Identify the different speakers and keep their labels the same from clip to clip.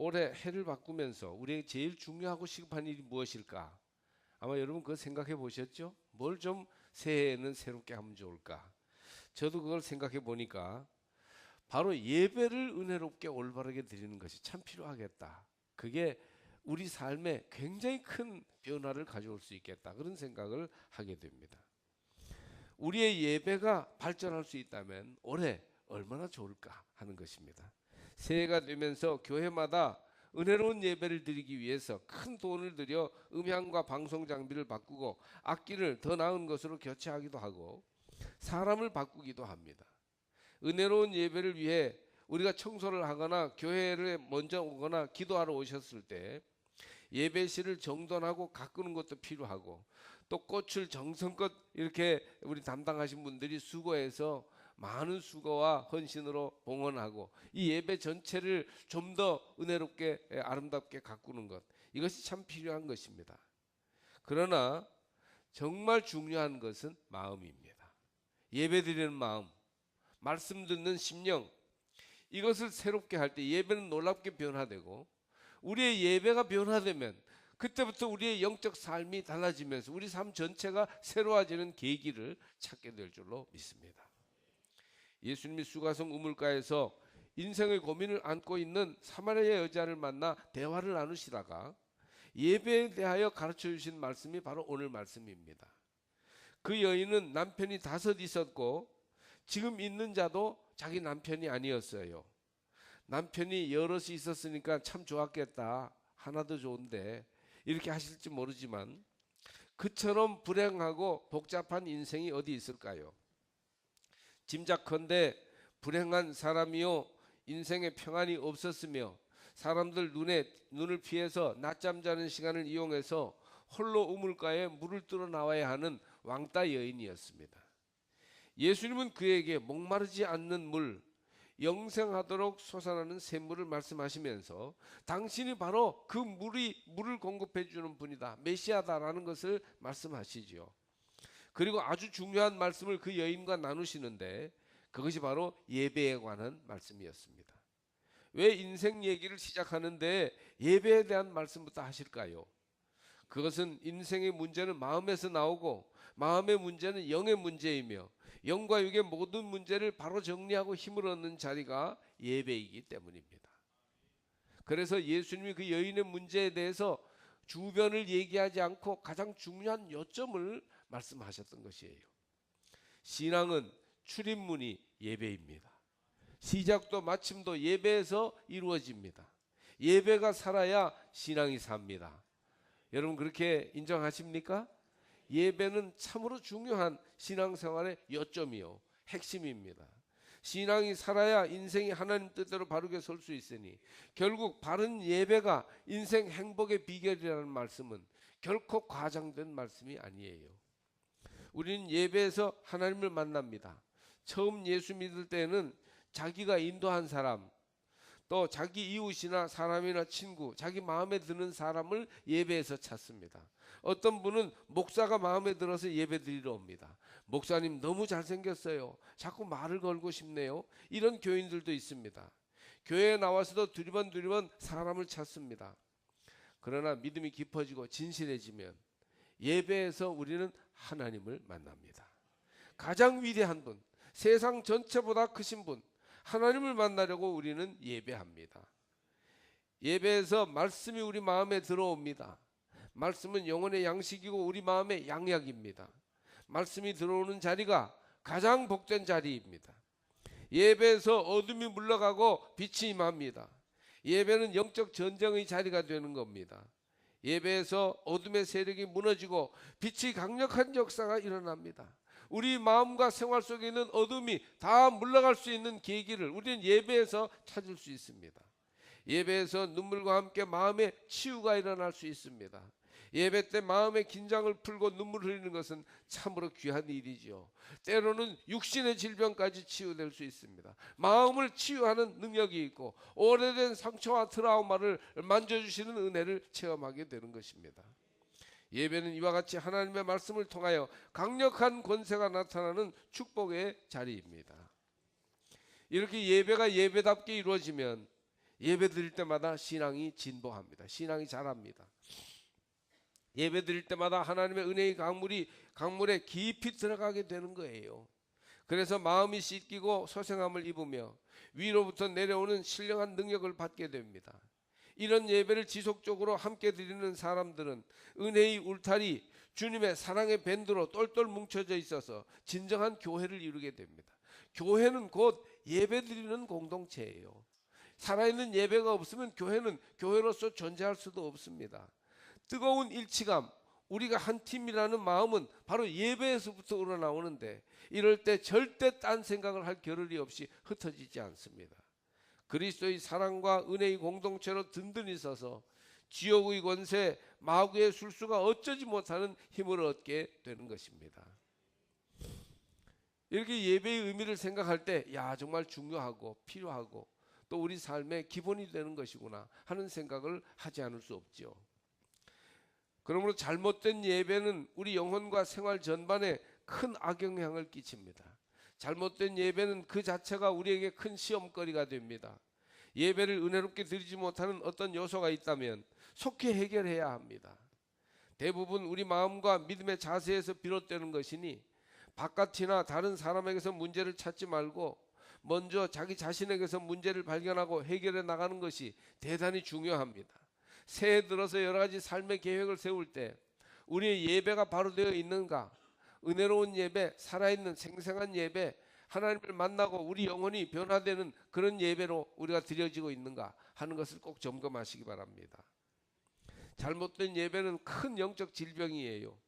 Speaker 1: 올해 해를 바꾸면서 우리에게 제일 중요하고 시급한 일이 무엇일까? 아마 여러분 그거 생각해 보셨죠? 뭘 좀 새해에는 새롭게 하면 좋을까? 저도 그걸 생각해 보니까 바로 예배를 은혜롭게 올바르게 드리는 것이 참 필요하겠다. 그게 우리 삶에 굉장히 큰 변화를 가져올 수 있겠다. 그런 생각을 하게 됩니다. 우리의 예배가 발전할 수 있다면 올해 얼마나 좋을까 하는 것입니다. 새해가 되면서 교회마다 은혜로운 예배를 드리기 위해서 큰 돈을 들여 음향과 방송 장비를 바꾸고 악기를 더 나은 것으로 교체하기도 하고 사람을 바꾸기도 합니다. 은혜로운 예배를 위해 우리가 청소를 하거나 교회를 먼저 오거나 기도하러 오셨을 때 예배실을 정돈하고 가꾸는 것도 필요하고 또 꽃을 정성껏 이렇게 우리 담당하신 분들이 수고해서 많은 수고와 헌신으로 봉헌하고 이 예배 전체를 좀 더 은혜롭게 아름답게 가꾸는 것, 이것이 참 필요한 것입니다. 그러나 정말 중요한 것은 마음입니다. 예배 드리는 마음, 말씀 듣는 심령, 이것을 새롭게 할 때 예배는 놀랍게 변화되고 우리의 예배가 변화되면 그때부터 우리의 영적 삶이 달라지면서 우리 삶 전체가 새로워지는 계기를 찾게 될 줄로 믿습니다. 예수님이 수가성 우물가에서 인생의 고민을 안고 있는 사마리아 여자를 만나 대화를 나누시다가 예배에 대하여 가르쳐 주신 말씀이 바로 오늘 말씀입니다. 그 여인은 남편이 5 있었고 지금 있는 자도 자기 남편이 아니었어요. 남편이 여럿이 있었으니까 참 좋았겠다, 하나 더 좋은데 이렇게 하실지 모르지만 그처럼 불행하고 복잡한 인생이 어디 있을까요? 짐작컨대 불행한 사람이요 인생에 평안이 없었으며 사람들 눈을 피해서 낮잠 자는 시간을 이용해서 홀로 우물가에 물을 뚫어 나와야 하는 왕따 여인이었습니다. 예수님은 그에게 목마르지 않는 물, 영생하도록 솟아나는 샘물을 말씀하시면서 당신이 바로 그 물을 공급해 주는 분이다, 메시아다라는 것을 말씀하시지요. 그리고 아주 중요한 말씀을 그 여인과 나누시는데 그것이 바로 예배에 관한 말씀이었습니다. 왜 인생 얘기를 시작하는데 예배에 대한 말씀부터 하실까요? 그것은 인생의 문제는 마음에서 나오고 마음의 문제는 영의 문제이며 영과 육의 모든 문제를 바로 정리하고 힘을 얻는 자리가 예배이기 때문입니다. 그래서 예수님이 그 여인의 문제에 대해서 주변을 얘기하지 않고 가장 중요한 요점을 말씀하셨던 것이에요. 신앙은 출입문이 예배입니다. 시작도 마침도 예배에서 이루어집니다. 예배가 살아야 신앙이 삽니다. 여러분 그렇게 인정하십니까? 예배는 참으로 중요한 신앙생활의 요점이요 핵심입니다. 신앙이 살아야 인생이 하나님 뜻대로 바르게 설 수 있으니 결국 바른 예배가 인생 행복의 비결이라는 말씀은 결코 과장된 말씀이 아니에요. 우리는 예배에서 하나님을 만납니다. 처음 예수 믿을 때는 자기가 인도한 사람, 또 자기 이웃이나 사람이나 친구, 자기 마음에 드는 사람을 예배에서 찾습니다. 어떤 분은 목사가 마음에 들어서 예배 드리러 옵니다. 목사님 너무 잘생겼어요, 자꾸 말을 걸고 싶네요, 이런 교인들도 있습니다. 교회에 나와서도 두리번 사람을 찾습니다. 그러나 믿음이 깊어지고 진실해지면 예배에서 우리는 하나님을 만납니다. 가장 위대한 분, 세상 전체보다 크신 분, 하나님을 만나려고 우리는 예배합니다. 예배에서 말씀이 우리 마음에 들어옵니다. 말씀은 영혼의 양식이고 우리 마음의 양약입니다. 말씀이 들어오는 자리가 가장 복된 자리입니다. 예배에서 어둠이 물러가고 빛이 임합니다. 예배는 영적 전쟁의 자리가 되는 겁니다. 예배에서 어둠의 세력이 무너지고 빛이 강력한 역사가 일어납니다. 우리 마음과 생활 속에 있는 어둠이 다 물러갈 수 있는 계기를 우리는 예배에서 찾을 수 있습니다. 예배에서 눈물과 함께 마음의 치유가 일어날 수 있습니다. 예배 때 마음의 긴장을 풀고 눈물 흘리는 것은 참으로 귀한 일이죠. 때로는 육신의 질병까지 치유될 수 있습니다. 마음을 치유하는 능력이 있고 오래된 상처와 트라우마를 만져주시는 은혜를 체험하게 되는 것입니다. 예배는 이와 같이 하나님의 말씀을 통하여 강력한 권세가 나타나는 축복의 자리입니다. 이렇게 예배가 예배답게 이루어지면 예배 드릴 때마다 신앙이 진보합니다. 신앙이 자랍니다. 예배 드릴 때마다 하나님의 은혜의 강물에 깊이 들어가게 되는 거예요. 그래서 마음이 씻기고 소생함을 입으며 위로부터 내려오는 신령한 능력을 받게 됩니다. 이런 예배를 지속적으로 함께 드리는 사람들은 은혜의 울타리, 주님의 사랑의 밴드로 똘똘 뭉쳐져 있어서 진정한 교회를 이루게 됩니다. 교회는 곧 예배 드리는 공동체예요. 살아있는 예배가 없으면 교회는 교회로서 존재할 수도 없습니다. 뜨거운 일치감, 우리가 한 팀이라는 마음은 바로 예배에서부터 우러나오는데, 이럴 때 절대 딴 생각을 할 겨를이 없이 흩어지지 않습니다. 그리스도의 사랑과 은혜의 공동체로 든든히 서서 지옥의 권세, 마귀의 술수가 어쩌지 못하는 힘을 얻게 되는 것입니다. 이렇게 예배의 의미를 생각할 때, 정말 중요하고 필요하고 또 우리 삶의 기본이 되는 것이구나 하는 생각을 하지 않을 수 없죠. 그러므로 잘못된 예배는 우리 영혼과 생활 전반에 큰 악영향을 끼칩니다. 잘못된 예배는 그 자체가 우리에게 큰 시험거리가 됩니다. 예배를 은혜롭게 드리지 못하는 어떤 요소가 있다면 속히 해결해야 합니다. 대부분 우리 마음과 믿음의 자세에서 비롯되는 것이니 바깥이나 다른 사람에게서 문제를 찾지 말고 먼저 자기 자신에게서 문제를 발견하고 해결해 나가는 것이 대단히 중요합니다. 새해 들어서 여러 가지 삶의 계획을 세울 때 우리의 예배가 바로 되어 있는가, 은혜로운 예배, 살아있는 생생한 예배, 하나님을 만나고 우리 영혼이 변화되는 그런 예배로 우리가 드려지고 있는가 하는 것을 꼭 점검하시기 바랍니다. 잘못된 예배는 큰 영적 질병이에요.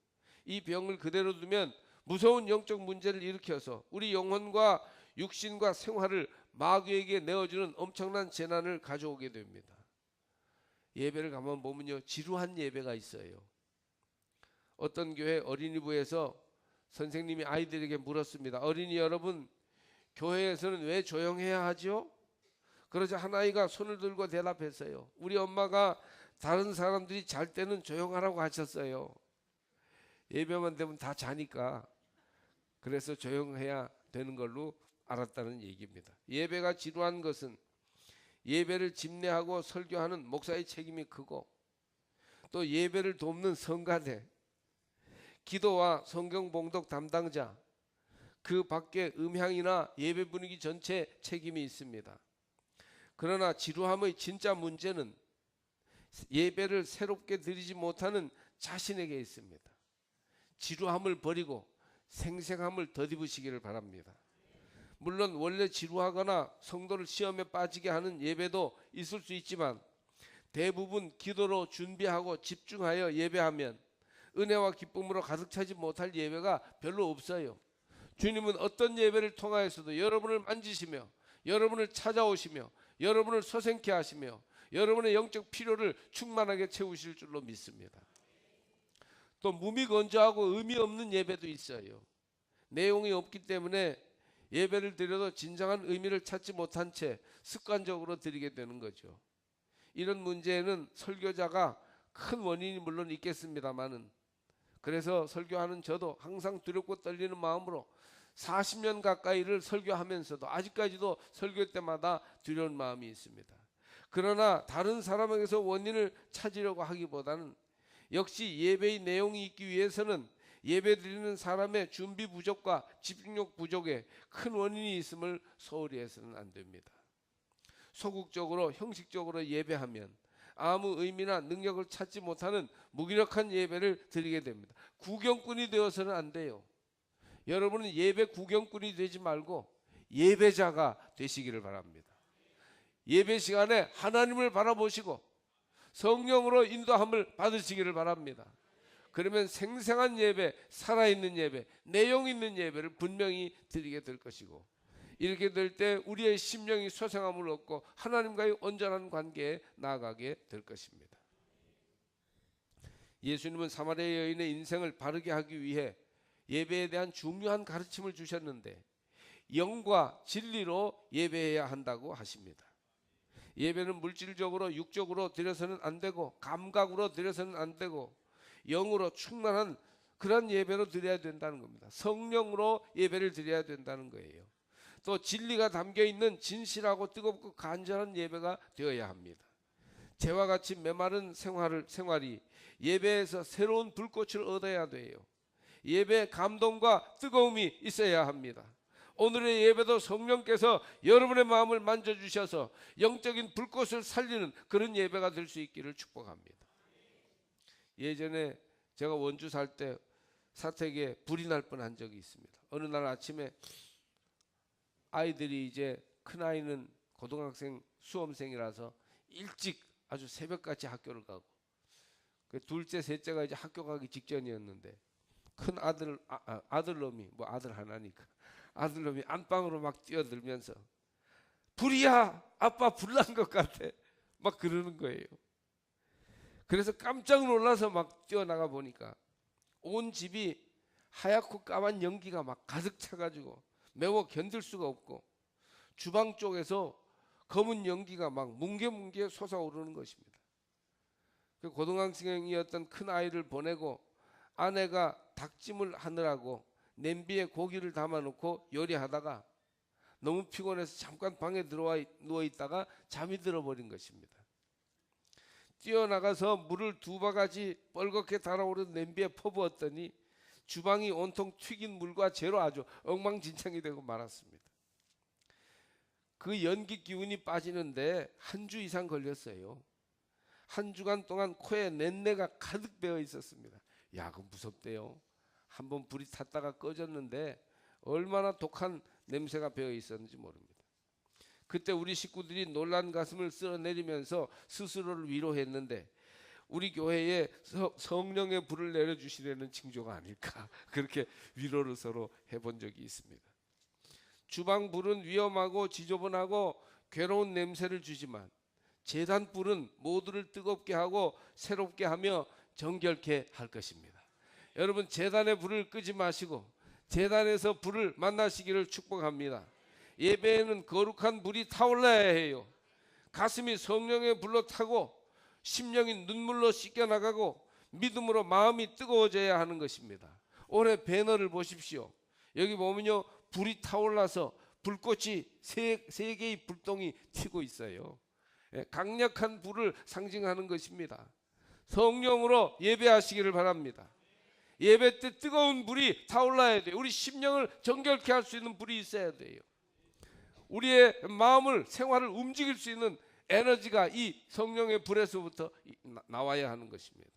Speaker 1: 이 병을 그대로 두면 무서운 영적 문제를 일으켜서 우리 영혼과 육신과 생활을 마귀에게 내어주는 엄청난 재난을 가져오게 됩니다. 예배를 가만 보면요, 지루한 예배가 있어요. 어떤 교회 어린이부에서 선생님이 아이들에게 물었습니다. 어린이 여러분, 교회에서는 왜 조용해야 하죠? 그러자 한 아이가 손을 들고 대답했어요. 우리 엄마가 다른 사람들이 잘 때는 조용하라고 하셨어요. 예배만 되면 다 자니까. 그래서 조용해야 되는 걸로 알았다는 얘기입니다. 예배가 지루한 것은 예배를 집례하고 설교하는 목사의 책임이 크고, 또 예배를 돕는 성가대, 기도와 성경 봉독 담당자, 그 밖에 음향이나 예배 분위기 전체 책임이 있습니다. 그러나 지루함의 진짜 문제는 예배를 새롭게 드리지 못하는 자신에게 있습니다. 지루함을 버리고 생생함을 덧입으시기를 바랍니다. 물론 원래 지루하거나 성도를 시험에 빠지게 하는 예배도 있을 수 있지만 대부분 기도로 준비하고 집중하여 예배하면 은혜와 기쁨으로 가득 차지 못할 예배가 별로 없어요. 주님은 어떤 예배를 통하여서도 여러분을 만지시며 여러분을 찾아오시며 여러분을 소생케 하시며 여러분의 영적 필요를 충만하게 채우실 줄로 믿습니다. 또 무미건조하고 의미 없는 예배도 있어요. 내용이 없기 때문에 예배를 드려도 진정한 의미를 찾지 못한 채 습관적으로 드리게 되는 거죠. 이런 문제에는 설교자가 큰 원인이 물론 있겠습니다만은, 그래서 설교하는 저도 항상 두렵고 떨리는 마음으로 40년 가까이를 설교하면서도 아직까지도 설교 때마다 두려운 마음이 있습니다. 그러나 다른 사람에게서 원인을 찾으려고 하기보다는 역시 예배의 내용이 있기 위해서는 예배 드리는 사람의 준비 부족과 집중력 부족에 큰 원인이 있음을 소홀히 해서는 안 됩니다. 소극적으로 형식적으로 예배하면 아무 의미나 능력을 찾지 못하는 무기력한 예배를 드리게 됩니다. 구경꾼이 되어서는 안 돼요. 여러분은 예배 구경꾼이 되지 말고 예배자가 되시기를 바랍니다. 예배 시간에 하나님을 바라보시고 성령으로 인도함을 받으시기를 바랍니다. 그러면 생생한 예배, 살아있는 예배, 내용 있는 예배를 분명히 드리게 될 것이고, 이렇게 될 때 우리의 심령이 소생함을 얻고 하나님과의 온전한 관계에 나아가게 될 것입니다. 예수님은 사마리아 여인의 인생을 바르게 하기 위해 예배에 대한 중요한 가르침을 주셨는데 영과 진리로 예배해야 한다고 하십니다. 예배는 물질적으로 육적으로 드려서는 안 되고 감각으로 드려서는 안 되고 영으로 충만한 그런 예배로 드려야 된다는 겁니다. 성령으로 예배를 드려야 된다는 거예요. 또 진리가 담겨 있는 진실하고 뜨겁고 간절한 예배가 되어야 합니다. 재와 같이 메마른 생활이 예배에서 새로운 불꽃을 얻어야 돼요. 예배 감동과 뜨거움이 있어야 합니다. 오늘의 예배도 성령께서 여러분의 마음을 만져주셔서 영적인 불꽃을 살리는 그런 예배가 될 수 있기를 축복합니다. 예전에 제가 원주 살 때 사택에 불이 날 뻔한 적이 있습니다. 어느 날 아침에 아이들이 이제 큰 아이는 고등학생 수험생이라서 일찍 아주 새벽까지 학교를 가고, 둘째 셋째가 이제 학교 가기 직전이었는데 큰 아들놈이 뭐 아들 하나니까 아들놈이 안방으로 막 뛰어들면서 불이야, 아빠 불 난 것 같아, 막 그러는 거예요. 그래서 깜짝 놀라서 막 뛰어나가 보니까 온 집이 하얗고 까만 연기가 막 가득 차가지고 매워 견딜 수가 없고, 주방 쪽에서 검은 연기가 막 뭉게뭉게 솟아오르는 것입니다. 그 고등학생이었던 큰 아이를 보내고 아내가 닭찜을 하느라고 냄비에 고기를 담아놓고 요리하다가 너무 피곤해서 잠깐 방에 들어와 누워 있다가 잠이 들어버린 것입니다. 뛰어나가서 물을 2바가지 뻘겋게 달아오른 냄비에 퍼부었더니 주방이 온통 튀긴 물과 재로 아주 엉망진창이 되고 말았습니다. 그 연기 기운이 빠지는데 한 주 이상 걸렸어요. 한 주간 동안 코에 낸내가 가득 배어 있었습니다. 야, 그거 무섭대요. 한번 불이 탔다가 꺼졌는데 얼마나 독한 냄새가 배어 있었는지 모릅니다. 그때 우리 식구들이 놀란 가슴을 쓸어내리면서 스스로를 위로했는데 우리 교회에 성령의 불을 내려주시려는 징조가 아닐까, 그렇게 위로를 서로 해본 적이 있습니다. 주방 불은 위험하고 지저분하고 괴로운 냄새를 주지만 제단 불은 모두를 뜨겁게 하고 새롭게 하며 정결케 할 것입니다. 여러분, 제단의 불을 끄지 마시고 제단에서 불을 만나시기를 축복합니다. 예배에는 거룩한 불이 타올라야 해요. 가슴이 성령의 불로 타고 심령이 눈물로 씻겨나가고 믿음으로 마음이 뜨거워져야 하는 것입니다. 올해 배너를 보십시오. 여기 보면요, 불이 타올라서 불꽃이 세 개의 불똥이 튀고 있어요. 강력한 불을 상징하는 것입니다. 성령으로 예배하시기를 바랍니다. 예배 때 뜨거운 불이 타올라야 돼요. 우리 심령을 정결케 할 수 있는 불이 있어야 돼요. 우리의 마음을, 생활을 움직일 수 있는 에너지가 이 성령의 불에서부터 나와야 하는 것입니다.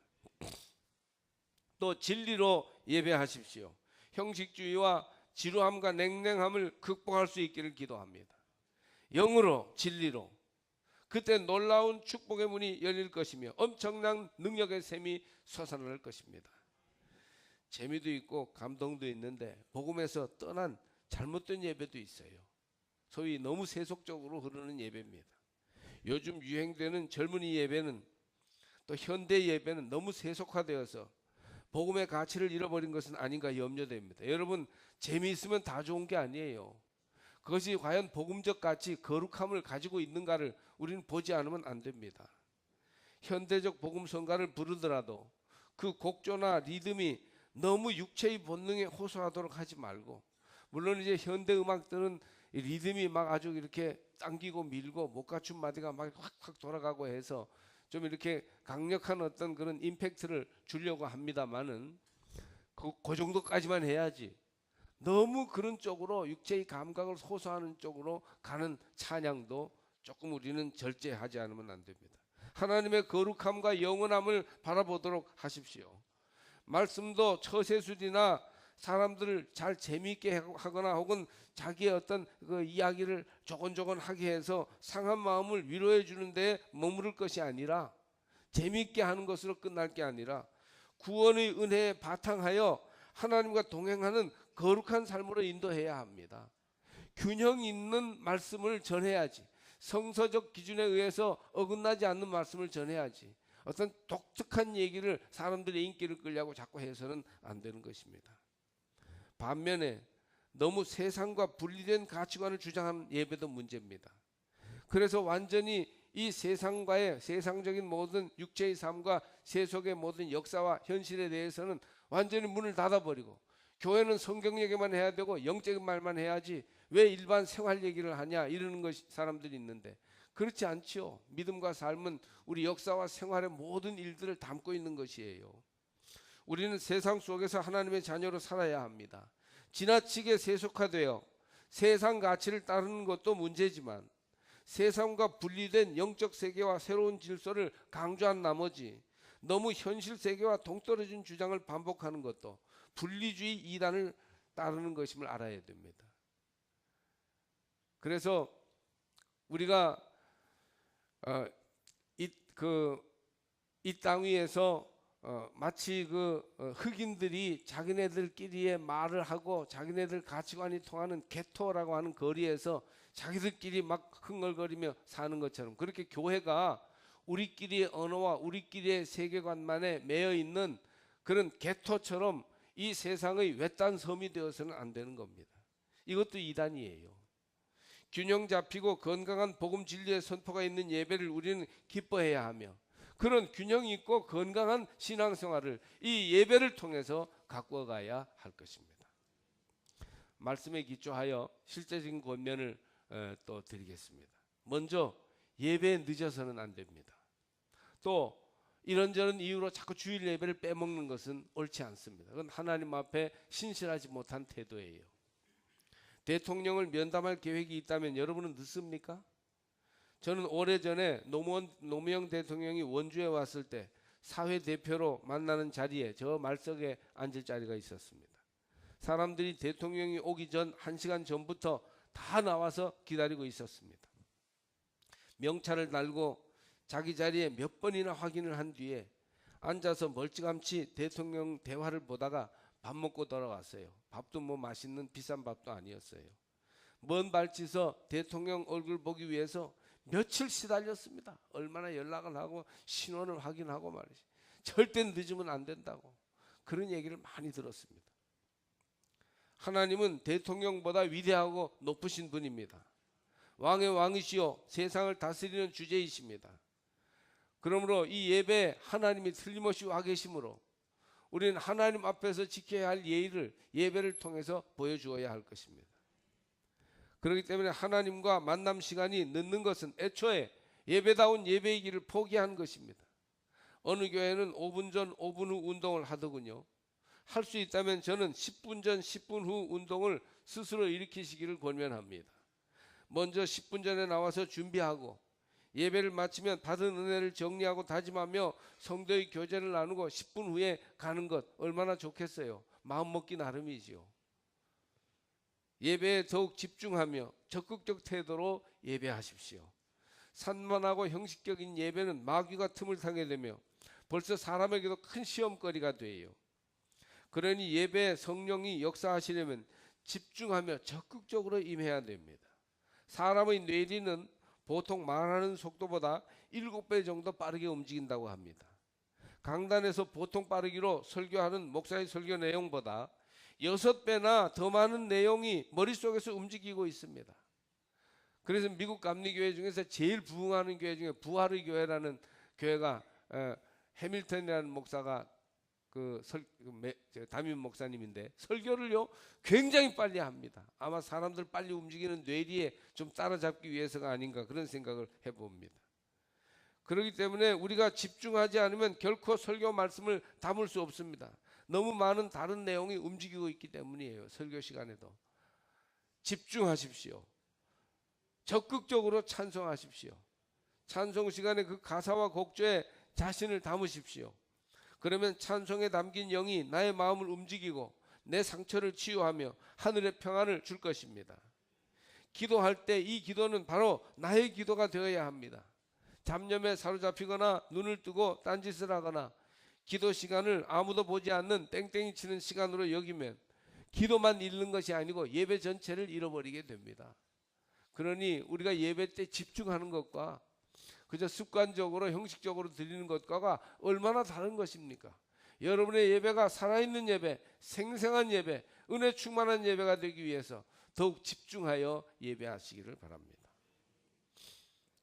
Speaker 1: 또 진리로 예배하십시오. 형식주의와 지루함과 냉랭함을 극복할 수 있기를 기도합니다. 영으로, 진리로. 그때 놀라운 축복의 문이 열릴 것이며 엄청난 능력의 샘이 솟아날 것입니다. 재미도 있고 감동도 있는데 복음에서 떠난 잘못된 예배도 있어요. 소위 너무 세속적으로 흐르는 예배입니다. 요즘 유행되는 젊은이 예배는, 또 현대 예배는 너무 세속화되어서 복음의 가치를 잃어버린 것은 아닌가 염려됩니다. 여러분, 재미있으면 다 좋은 게 아니에요. 그것이 과연 복음적 가치, 거룩함을 가지고 있는가를 우리는 보지 않으면 안 됩니다. 현대적 복음 성가를 부르더라도 그 곡조나 리듬이 너무 육체의 본능에 호소하도록 하지 말고, 물론 이제 현대 음악들은 리듬이 막 아주 이렇게 당기고 밀고 못 갖춘 마디가 막 확확 돌아가고 해서 좀 이렇게 강력한 어떤 그런 임팩트를 주려고 합니다만은 그 정도까지만 해야지, 너무 그런 쪽으로 육체의 감각을 호소하는 쪽으로 가는 찬양도 조금 우리는 절제하지 않으면 안 됩니다. 하나님의 거룩함과 영원함을 바라보도록 하십시오. 말씀도 처세술이나 사람들을 잘 재미있게 하거나 혹은 자기의 어떤 그 이야기를 조곤조곤 하게 해서 상한 마음을 위로해 주는 데 머무를 것이 아니라, 재미있게 하는 것으로 끝날 게 아니라 구원의 은혜에 바탕하여 하나님과 동행하는 거룩한 삶으로 인도해야 합니다. 균형 있는 말씀을 전해야지, 성서적 기준에 의해서 어긋나지 않는 말씀을 전해야지, 어떤 독특한 얘기를 사람들의 인기를 끌려고 자꾸 해서는 안 되는 것입니다. 반면에 너무 세상과 분리된 가치관을 주장하는 예배도 문제입니다. 그래서 완전히 이 세상과의 세상적인 모든 육체의 삶과 세속의 모든 역사와 현실에 대해서는 완전히 문을 닫아버리고, 교회는 성경 얘기만 해야 되고 영적인 말만 해야지 왜 일반 생활 얘기를 하냐 이러는 것 사람들이 있는데 그렇지 않지요. 믿음과 삶은 우리 역사와 생활의 모든 일들을 담고 있는 것이에요. 우리는 세상 속에서 하나님의 자녀로 살아야 합니다. 지나치게 세속화되어 세상 가치를 따르는 것도 문제지만 세상과 분리된 영적 세계와 새로운 질서를 강조한 나머지 너무 현실 세계와 동떨어진 주장을 반복하는 것도 분리주의 이단을 따르는 것임을 알아야 됩니다. 그래서 우리가 이 땅 위에서 마치 흑인들이 자기네들끼리의 말을 하고 자기네들 가치관이 통하는 게토라고 하는 거리에서 자기들끼리 막 흥얼거리며 사는 것처럼 그렇게 교회가 우리끼리의 언어와 우리끼리의 세계관만에 매여 있는 그런 게토처럼 이 세상의 외딴 섬이 되어서는 안 되는 겁니다. 이것도 이단이에요. 균형 잡히고 건강한 복음 진리의 선포가 있는 예배를 우리는 기뻐해야 하며 그런 균형 있고 건강한 신앙생활을 이 예배를 통해서 가꾸어 가야 할 것입니다. 말씀에 기초하여 실제적인 권면을 또 드리겠습니다. 먼저 예배에 늦어서는 안 됩니다. 또 이런저런 이유로 자꾸 주일 예배를 빼먹는 것은 옳지 않습니다. 그건 하나님 앞에 신실하지 못한 태도예요. 대통령을 면담할 계획이 있다면 여러분은 늦습니까? 저는 오래전에 노무현 대통령이 원주에 왔을 때 사회 대표로 만나는 자리에 저 말석에 앉을 자리가 있었습니다. 사람들이 대통령이 오기 전 1시간 전부터 다 나와서 기다리고 있었습니다. 명찰을 달고 자기 자리에 몇 번이나 확인을 한 뒤에 앉아서 멀찌감치 대통령 대화를 보다가 밥 먹고 돌아왔어요. 밥도 뭐 맛있는 비싼 밥도 아니었어요. 먼 발치서 대통령 얼굴 보기 위해서 며칠 시달렸습니다. 얼마나 연락을 하고 신원을 확인하고 말이지. 절대 늦으면 안 된다고. 그런 얘기를 많이 들었습니다. 하나님은 대통령보다 위대하고 높으신 분입니다. 왕의 왕이시요 세상을 다스리는 주제이십니다. 그러므로 이 예배에 하나님이 틀림없이 와 계시므로 우리는 하나님 앞에서 지켜야 할 예의를 예배를 통해서 보여주어야 할 것입니다. 그렇기 때문에 하나님과 만남 시간이 늦는 것은 애초에 예배다운 예배이기를 포기한 것입니다. 어느 교회는 5분 전 5분 후 운동을 하더군요. 할 수 있다면 저는 10분 전 10분 후 운동을 스스로 일으키시기를 권면합니다. 먼저 10분 전에 나와서 준비하고 예배를 마치면 받은 은혜를 정리하고 다짐하며 성도의 교제를 나누고 10분 후에 가는 것 얼마나 좋겠어요. 마음먹기 나름이지요. 예배에 더욱 집중하며 적극적 태도로 예배하십시오. 산만하고 형식적인 예배는 마귀가 틈을 타게 되며 벌써 사람에게도 큰 시험거리가 돼요. 그러니 예배에 성령이 역사하시려면 집중하며 적극적으로 임해야 됩니다. 사람의 뇌리는 보통 말하는 속도보다 7배 정도 빠르게 움직인다고 합니다. 강단에서 보통 빠르기로 설교하는 목사의 설교 내용보다 6배나 더 많은 내용이 머릿속에서 움직이고 있습니다. 그래서 미국 감리교회 중에서 제일 부흥하는 교회 중에 부활의 교회라는 교회가 해밀턴이라는 목사가 담임 목사님인데 설교를요 굉장히 빨리 합니다. 아마 사람들 빨리 움직이는 뇌리에 좀 따라잡기 위해서가 아닌가 그런 생각을 해봅니다. 그렇기 때문에 우리가 집중하지 않으면 결코 설교 말씀을 담을 수 없습니다. 너무 많은 다른 내용이 움직이고 있기 때문이에요. 설교 시간에도 집중하십시오. 적극적으로 찬송하십시오. 찬송 시간에 그 가사와 곡조에 자신을 담으십시오. 그러면 찬송에 담긴 영이 나의 마음을 움직이고 내 상처를 치유하며 하늘의 평안을 줄 것입니다. 기도할 때 이 기도는 바로 나의 기도가 되어야 합니다. 잡념에 사로잡히거나 눈을 뜨고 딴짓을 하거나 기도 시간을 아무도 보지 않는 땡땡이 치는 시간으로 여기면 기도만 잃는 것이 아니고 예배 전체를 잃어버리게 됩니다. 그러니 우리가 예배 때 집중하는 것과 그저 습관적으로 형식적으로 드리는 것과가 얼마나 다른 것입니까? 여러분의 예배가 살아있는 예배, 생생한 예배, 은혜 충만한 예배가 되기 위해서 더욱 집중하여 예배하시기를 바랍니다.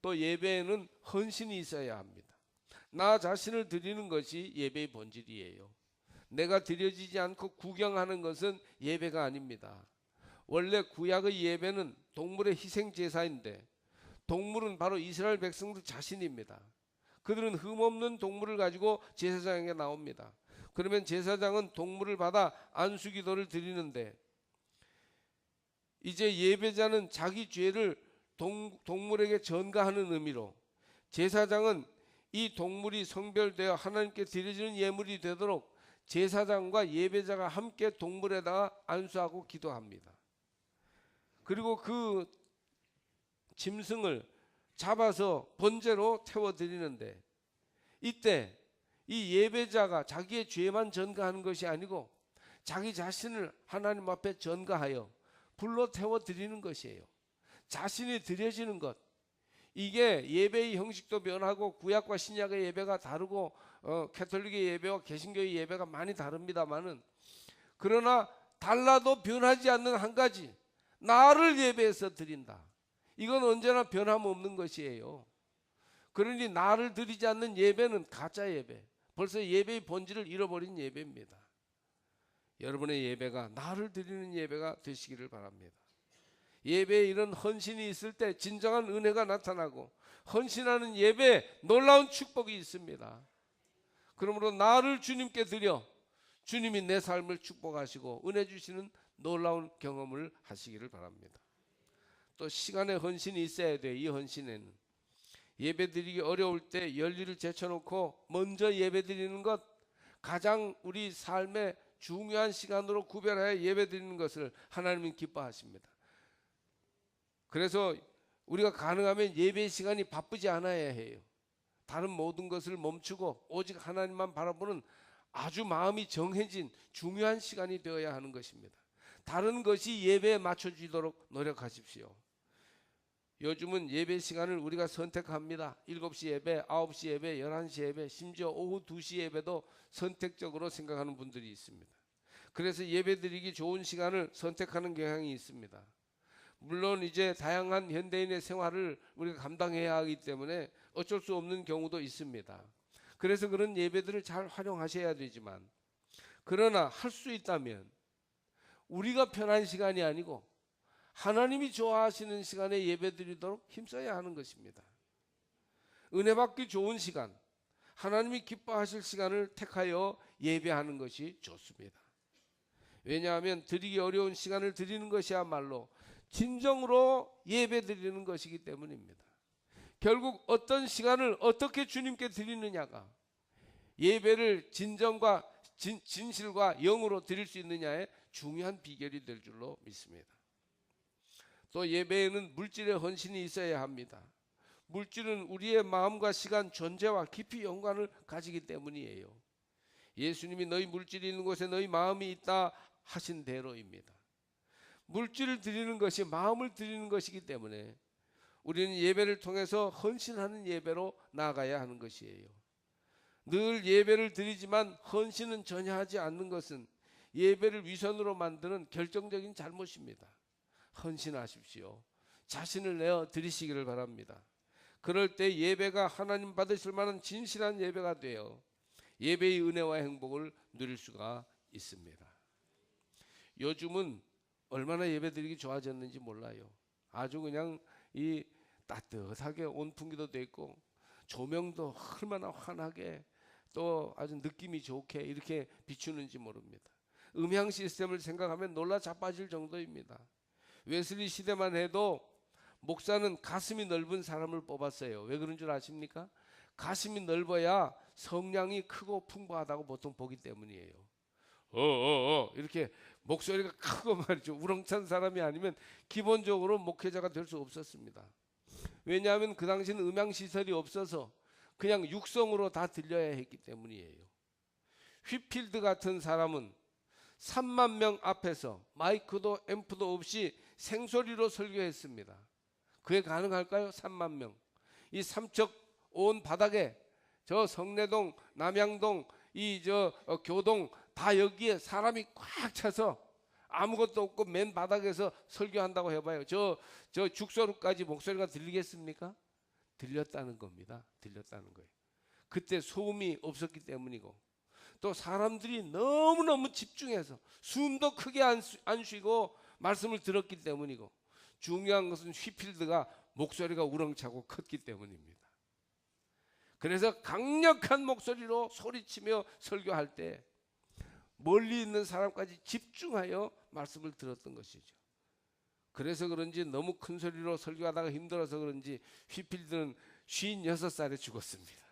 Speaker 1: 또 예배에는 헌신이 있어야 합니다. 나 자신을 드리는 것이 예배의 본질이에요. 내가 드려지지 않고 구경하는 것은 예배가 아닙니다. 원래 구약의 예배는 동물의 희생 제사인데 동물은 바로 이스라엘 백성들 자신입니다. 그들은 흠없는 동물을 가지고 제사장에게 나옵니다. 그러면 제사장은 동물을 받아 안수기도를 드리는데 이제 예배자는 자기 죄를 동물에게 전가하는 의미로 제사장은 이 동물이 성별되어 하나님께 드려지는 예물이 되도록 제사장과 예배자가 함께 동물에다가 안수하고 기도합니다. 그리고 그 짐승을 잡아서 번제로 태워드리는데 이때 이 예배자가 자기의 죄만 전가하는 것이 아니고 자기 자신을 하나님 앞에 전가하여 불로 태워드리는 것이에요. 자신이 드려지는 것. 이게 예배의 형식도 변하고 구약과 신약의 예배가 다르고 캐톨릭의 예배와 개신교의 예배가 많이 다릅니다만은 그러나 달라도 변하지 않는 한 가지, 나를 예배해서 드린다. 이건 언제나 변함없는 것이에요. 그러니 나를 드리지 않는 예배는 가짜 예배, 벌써 예배의 본질을 잃어버린 예배입니다. 여러분의 예배가 나를 드리는 예배가 되시기를 바랍니다. 예배에 이런 헌신이 있을 때 진정한 은혜가 나타나고 헌신하는 예배에 놀라운 축복이 있습니다. 그러므로 나를 주님께 드려 주님이 내 삶을 축복하시고 은혜 주시는 놀라운 경험을 하시기를 바랍니다. 또 시간의 헌신이 있어야 돼요. 이 헌신에는 예배 드리기 어려울 때 열일을 제쳐놓고 먼저 예배 드리는 것, 가장 우리 삶의 중요한 시간으로 구별하여 예배 드리는 것을 하나님은 기뻐하십니다. 그래서 우리가 가능하면 예배 시간이 바쁘지 않아야 해요. 다른 모든 것을 멈추고 오직 하나님만 바라보는 아주 마음이 정해진 중요한 시간이 되어야 하는 것입니다. 다른 것이 예배에 맞춰지도록 노력하십시오. 요즘은 예배 시간을 우리가 선택합니다. 7시 예배, 9시 예배, 11시 예배, 심지어 오후 2시 예배도 선택적으로 생각하는 분들이 있습니다. 그래서 예배 드리기 좋은 시간을 선택하는 경향이 있습니다. 물론 이제 다양한 현대인의 생활을 우리가 감당해야 하기 때문에 어쩔 수 없는 경우도 있습니다. 그래서 그런 예배들을 잘 활용하셔야 되지만 그러나 할 수 있다면 우리가 편한 시간이 아니고 하나님이 좋아하시는 시간에 예배드리도록 힘써야 하는 것입니다. 은혜 받기 좋은 시간, 하나님이 기뻐하실 시간을 택하여 예배하는 것이 좋습니다. 왜냐하면 드리기 어려운 시간을 드리는 것이야말로 진정으로 예배드리는 것이기 때문입니다. 결국 어떤 시간을 어떻게 주님께 드리느냐가 예배를 진정과 진실과 영으로 드릴 수 있느냐의 중요한 비결이 될 줄로 믿습니다. 또 예배에는 물질의 헌신이 있어야 합니다. 물질은 우리의 마음과 시간, 존재와 깊이 연관을 가지기 때문이에요. 예수님이 너희 물질이 있는 곳에 너희 마음이 있다 하신 대로입니다. 물질을 드리는 것이 마음을 드리는 것이기 때문에 우리는 예배를 통해서 헌신하는 예배로 나아가야 하는 것이에요. 늘 예배를 드리지만 헌신은 전혀 하지 않는 것은 예배를 위선으로 만드는 결정적인 잘못입니다. 헌신하십시오. 자신을 내어 드리시기를 바랍니다. 그럴 때 예배가 하나님 받으실 만한 진실한 예배가 되어 예배의 은혜와 행복을 누릴 수가 있습니다. 요즘은 얼마나 예배드리기 좋아졌는지 몰라요. 아주 그냥 이 따뜻하게 온풍기도 돼 있고 조명도 얼마나 환하게 또 아주 느낌이 좋게 이렇게 비추는지 모릅니다. 음향 시스템을 생각하면 놀라 자빠질 정도입니다. 웨슬리 시대만 해도 목사는 가슴이 넓은 사람을 뽑았어요. 왜 그런 줄 아십니까? 가슴이 넓어야 성량이 크고 풍부하다고 보통 보기 때문이에요. 이렇게 목소리가 크고 말이죠. 우렁찬 사람이 아니면 기본적으로 목회자가 될 수 없었습니다. 왜냐하면 그 당시는 음향시설이 없어서 그냥 육성으로 다 들려야 했기 때문이에요. 휘필드 같은 사람은 3만 명 앞에서 마이크도 앰프도 없이 생소리로 설교했습니다. 그게 가능할까요? 3만 명. 이 삼척 온 바닥에 저 성내동, 남양동, 교동 다 여기에 사람이 꽉 차서 아무것도 없고 맨 바닥에서 설교한다고 해봐요. 저 죽소리까지 목소리가 들리겠습니까? 들렸다는 겁니다. 들렸다는 거예요. 그때 소음이 없었기 때문이고 또 사람들이 너무너무 집중해서 숨도 크게 안 쉬고 말씀을 들었기 때문이고, 중요한 것은 휘필드가 목소리가 우렁차고 컸기 때문입니다. 그래서 강력한 목소리로 소리치며 설교할 때 멀리 있는 사람까지 집중하여 말씀을 들었던 것이죠. 그래서 그런지 너무 큰 소리로 설교하다가 힘들어서 그런지 휘필드는 56살에 죽었습니다.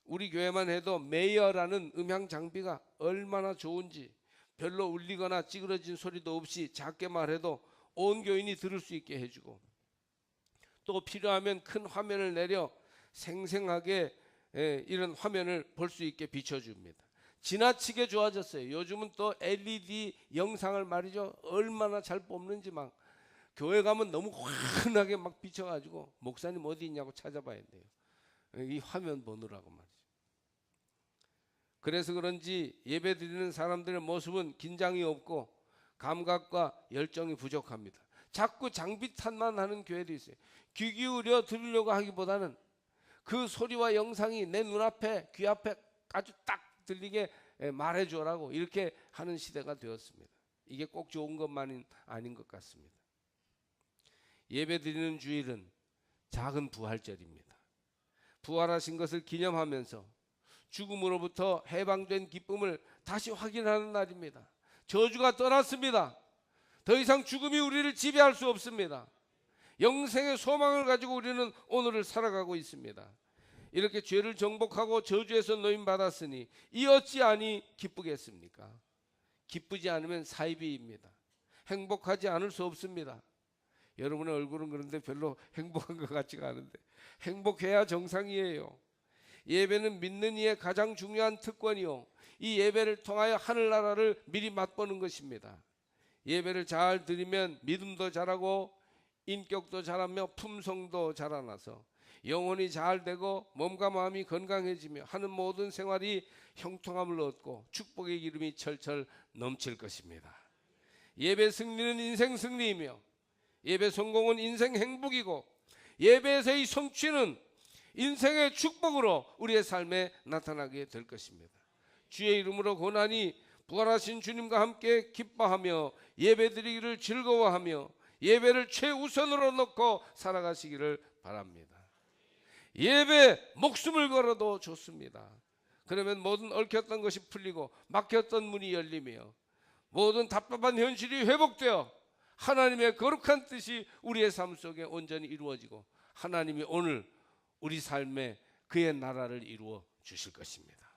Speaker 1: 우리 교회만 해도 메이어라는 음향 장비가 얼마나 좋은지, 별로 울리거나 찌그러진 소리도 없이 작게 말해도 온 교인이 들을 수 있게 해주고, 또 필요하면 큰 화면을 내려 생생하게 이런 화면을 볼 수 있게 비춰줍니다. 지나치게 좋아졌어요. 요즘은 또 LED 영상을 말이죠, 얼마나 잘 뽑는지 막 교회 가면 너무 환하게 막 비춰가지고 목사님 어디 있냐고 찾아봐야 돼요. 이 화면 보느라고 말이죠. 그래서 그런지 예배 드리는 사람들의 모습은 긴장이 없고 감각과 열정이 부족합니다. 자꾸 장비 탓만 하는 교회도 있어요. 귀 기울여 들으려고 하기보다는 그 소리와 영상이 내 눈앞에, 귀 앞에 아주 딱 들리게 말해줘라고 이렇게 하는 시대가 되었습니다. 이게 꼭 좋은 것만은 아닌 것 같습니다. 예배 드리는 주일은 작은 부활절입니다. 부활하신 것을 기념하면서 죽음으로부터 해방된 기쁨을 다시 확인하는 날입니다. 저주가 떠났습니다. 더 이상 죽음이 우리를 지배할 수 없습니다. 영생의 소망을 가지고 우리는 오늘을 살아가고 있습니다. 이렇게 죄를 정복하고 저주에서 노임받았으니 이 어찌 아니 기쁘겠습니까? 기쁘지 않으면 사이비입니다. 행복하지 않을 수 없습니다. 여러분의 얼굴은 그런데 별로 행복한 것 같지가 않은데 행복해야 정상이에요. 예배는 믿는 이의 가장 중요한 특권이요, 이 예배를 통하여 하늘나라를 미리 맛보는 것입니다. 예배를 잘 드리면 믿음도 자라고 인격도 자라며 품성도 자라나서 영혼이 잘 되고 몸과 마음이 건강해지며 하는 모든 생활이 형통함을 얻고 축복의 기름이 철철 넘칠 것입니다. 예배 승리는 인생 승리이며 예배 성공은 인생 행복이고 예배에서의 성취는 인생의 축복으로 우리의 삶에 나타나게 될 것입니다. 주의 이름으로 고난이 부활하신 주님과 함께 기뻐하며 예배드리기를 즐거워하며 예배를 최우선으로 놓고 살아가시기를 바랍니다. 예배 목숨을 걸어도 좋습니다. 그러면 모든 얽혔던 것이 풀리고 막혔던 문이 열리며 모든 답답한 현실이 회복되어 하나님의 거룩한 뜻이 우리의 삶 속에 온전히 이루어지고 하나님이 오늘 우리 삶에 그의 나라를 이루어 주실 것입니다.